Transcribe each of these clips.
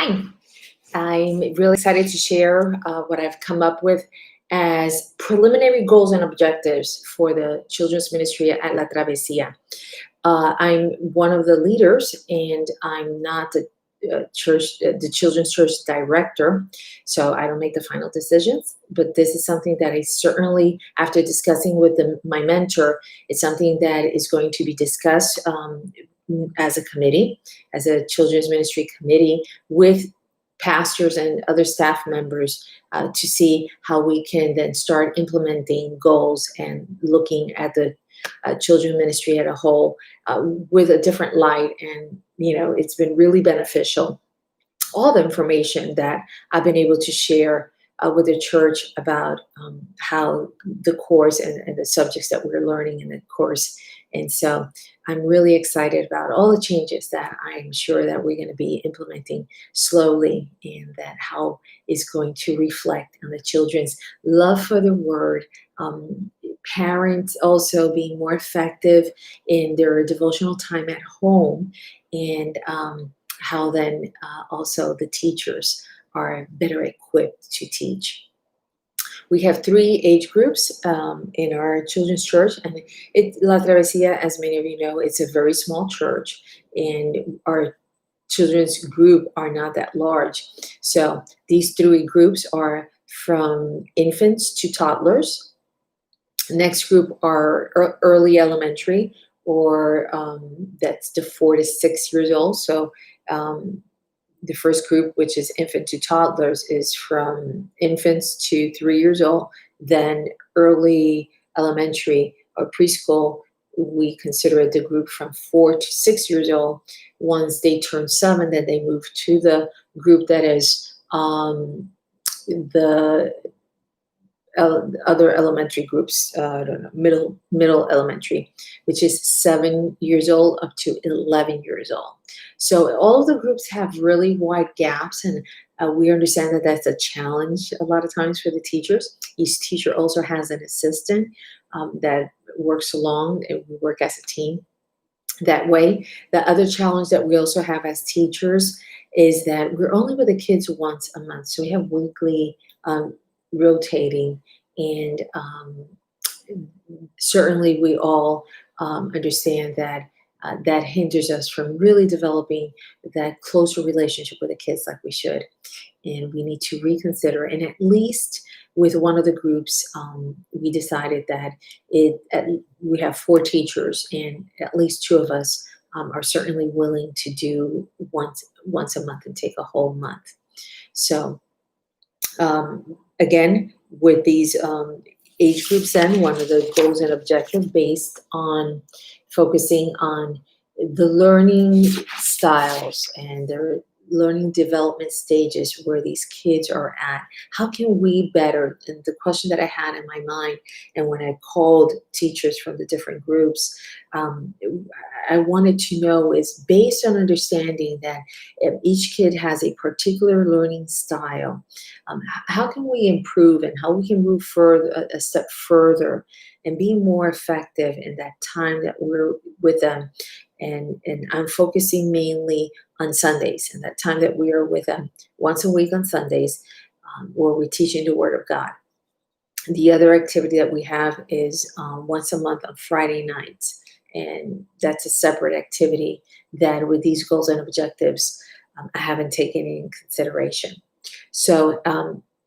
Hi, I'm really excited to share what I've come up with as preliminary goals and objectives for the children's ministry at La Travesia. I'm one of the leaders, and I'm not the children's church director, so I don't make the final decisions. But this is something that I certainly, after discussing with my mentor, it's something that is going to be discussed as a committee, as a children's ministry committee with pastors and other staff members to see how we can then start implementing goals and looking at the children's ministry at a whole with a different light. And, it's been really beneficial. All the information that I've been able to share with the church about how the course and the subjects that we're learning in the course. And so I'm really excited about all the changes that I'm sure that we're going to be implementing slowly, and that how it's going to reflect on the children's love for the word. Parents also being more effective in their devotional time at home, and how then also the teachers are better equipped to teach. We have three age groups in our children's church, and La Travesia, as many of you know, it's a very small church, and our children's group are not that large. So these three groups are from infants to toddlers. Next group are early elementary, or that's the 4 to 6 years old. So the first group, which is infant to toddlers, is from infants to 3 years old. Then early elementary or preschool, we consider it the group from 4 to 6 years old. Once they turn 7, then they move to the group that is the other elementary groups, I don't know, middle elementary, which is 7 years old up to 11 years old. So all of the groups have really wide gaps, and we understand that that's a challenge a lot of times for the teachers. Each teacher also has an assistant that works along, and we work as a team that way. The other challenge that we also have as teachers is that we're only with the kids once a month. So we have weekly rotating, and certainly we all understand that that hinders us from really developing that closer relationship with the kids like we should. And we need to reconsider. And at least with one of the groups, we decided that we have 4 teachers, and at least 2 of us are certainly willing to do once a month and take a whole month. So again, with these age groups, then one of the goals and objectives based on focusing on the learning styles and their learning development stages where these kids are at. How can we better? And the question that I had in my mind, and when I called teachers from the different groups, I wanted to know is, based on understanding that if each kid has a particular learning style, how can we improve, and how we can move further, a step further, and be more effective in that time that we're with them. And I'm focusing mainly on Sundays, and that time that we are with them once a week on Sundays, where we're teaching the Word of God. The other activity that we have is once a month on Friday nights, and that's a separate activity that, with these goals and objectives, I haven't taken in consideration. So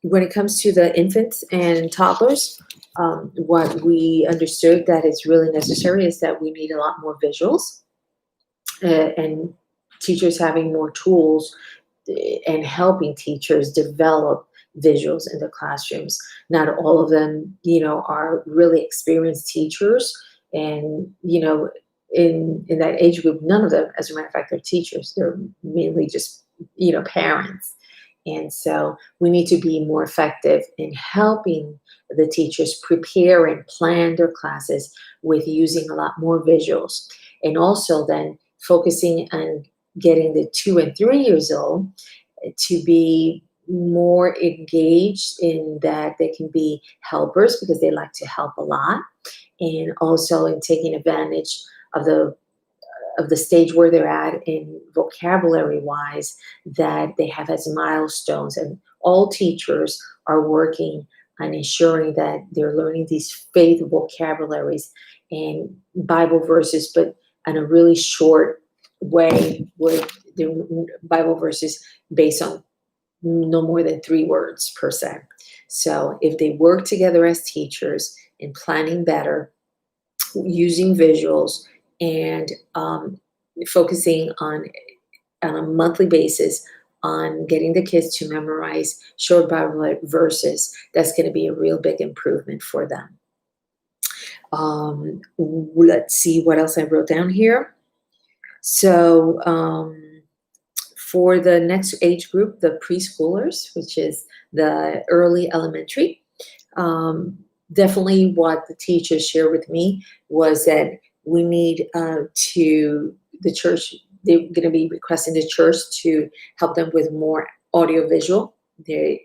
when it comes to the infants and toddlers, what we understood that is really necessary is that we need a lot more visuals, and teachers having more tools and helping teachers develop visuals in the classrooms. Not all of them, are really experienced teachers, and in that age group, none of them, as a matter of fact, they're teachers. They're mainly just parents. And so we need to be more effective in helping the teachers prepare and plan their classes with using a lot more visuals, and also then focusing on getting the 2 and 3 years old to be more engaged, in that they can be helpers because they like to help a lot, and also in taking advantage of the of the stage where they're at in vocabulary wise, that they have as milestones. And all teachers are working on ensuring that they're learning these faith vocabularies and Bible verses, but in a really short way, with the Bible verses based on no more than 3 words per se. So if they work together as teachers in planning better, using visuals, and focusing on a monthly basis on getting the kids to memorize short Bible verses, that's going to be a real big improvement for them. Let's see what else I wrote down here. So for the next age group, the preschoolers, which is the early elementary, definitely what the teachers shared with me was that we need the church, they're going to be requesting the church to help them with more audiovisual. The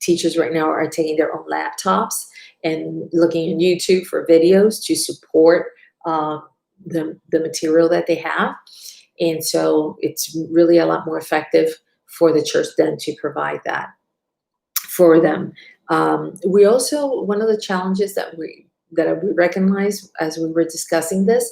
teachers right now are taking their own laptops and looking on YouTube for videos to support the material that they have. And so it's really a lot more effective for the church then to provide that for them. We also, one of the challenges that we recognized as we were discussing this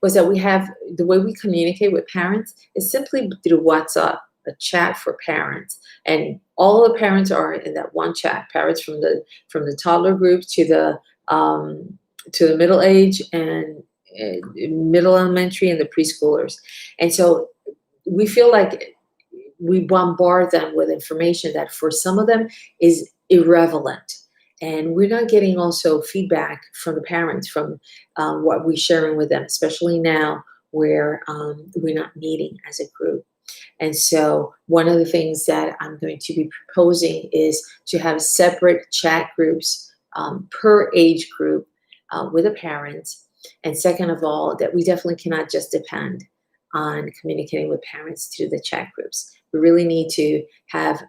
was that we have, the way we communicate with parents is simply through WhatsApp, a chat for parents, and all the parents are in that one chat. Parents from the toddler group to the middle age and middle elementary and the preschoolers. And so we feel like we bombard them with information that for some of them is irrelevant. And we're not getting also feedback from the parents from what we're sharing with them, especially now where we're not meeting as a group. And so one of the things that I'm going to be proposing is to have separate chat groups per age group with the parents. And second of all, that we definitely cannot just depend on communicating with parents through the chat groups. We really need to have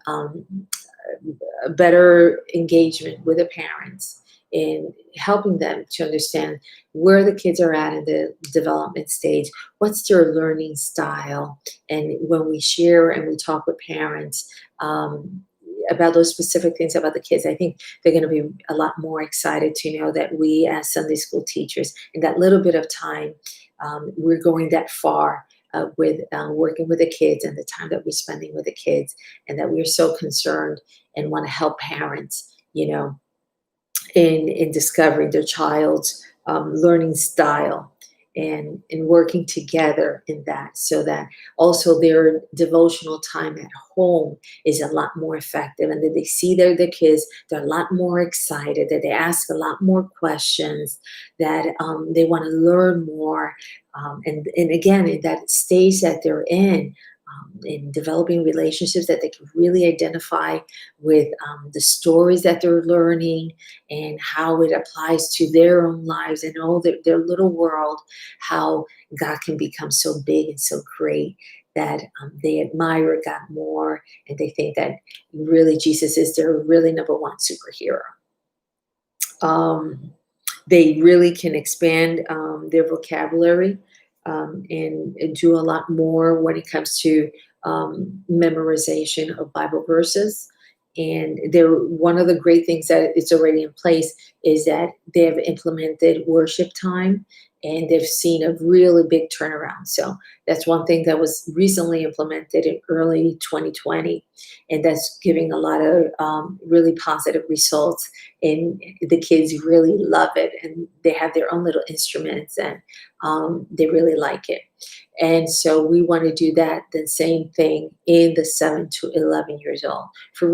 a better engagement with the parents in helping them to understand where the kids are at in the development stage, what's their learning style. And when we share and we talk with parents about those specific things about the kids, I think they're going to be a lot more excited to know that we as Sunday school teachers, in that little bit of time, we're going that far with working with the kids and the time that we're spending with the kids, and that we're so concerned and want to help parents, in discovering their child's learning style and working together in that, so that also their devotional time at home is a lot more effective, and that they see their kids, they're a lot more excited, that they ask a lot more questions, that they want to learn more, and again, in that stage that they're in developing relationships, that they can really identify with the stories that they're learning and how it applies to their own lives and all their little world, how God can become so big and so great that they admire God more, and they think that really Jesus is their really number one superhero. They really can expand their vocabulary and do a lot more when it comes to memorization of Bible verses. And one of the great things that is already in place is that they have implemented worship time, and they've seen a really big turnaround. So that's one thing that was recently implemented in early 2020, and that's giving a lot of really positive results. And the kids really love it, and they have their own little instruments, and they really like it. And so we want to do that, the same thing in the 7 to 11 years old, for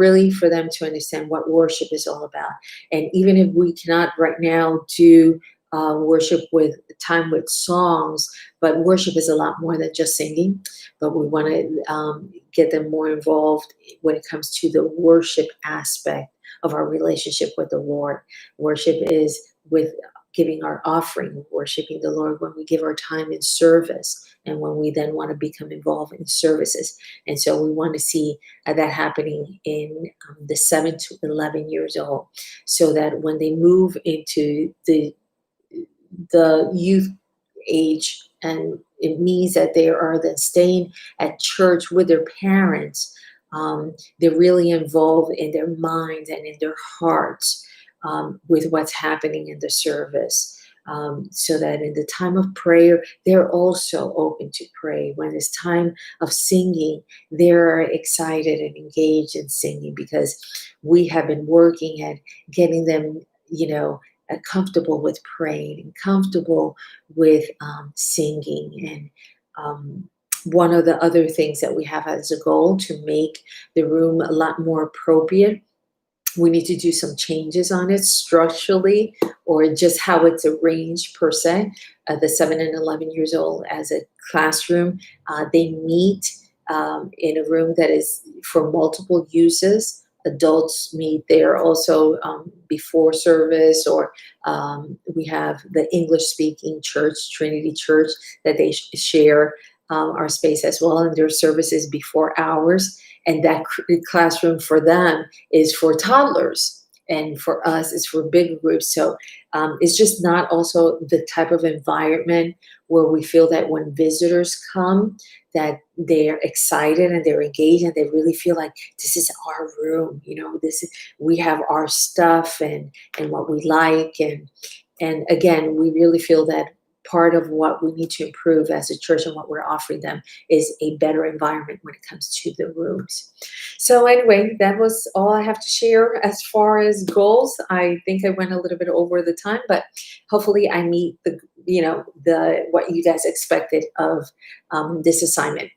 them to understand what worship is all about. And even if we cannot right now do worship with time with songs, but worship is a lot more than just singing. But we want to get them more involved when it comes to the worship aspect of our relationship with the Lord. Worship is with giving our offering, worshiping the Lord when we give our time in service, and when we then want to become involved in services. And so we want to see that happening in the 7 to 11 years old, so that when they move into the youth age and it means that they are then staying at church with their parents. They're really involved in their minds and in their hearts with what's happening in the service. So that in the time of prayer, they're also open to pray. When it's time of singing, they're excited and engaged in singing because we have been working at getting them, comfortable with praying and comfortable with singing. And one of the other things that we have as a goal to make the room a lot more appropriate, we need to do some changes on it structurally or just how it's arranged per se. The 7 and 11 years old as a classroom, they meet in a room that is for multiple uses. Adults meet there also before service, or we have the English speaking church, Trinity Church, that they share our space as well, and their services before hours. And that classroom for them is for toddlers, and for us it's for big groups. So it's just not also the type of environment where we feel that when visitors come that they're excited and they're engaged and they really feel like this is our room, this is, we have our stuff and what we like. And again, we really feel that part of what we need to improve as a church and what we're offering them is a better environment when it comes to the rooms. So anyway, that was all I have to share as far as goals. I think I went a little bit over the time, but hopefully I meet the what you guys expected of this assignment.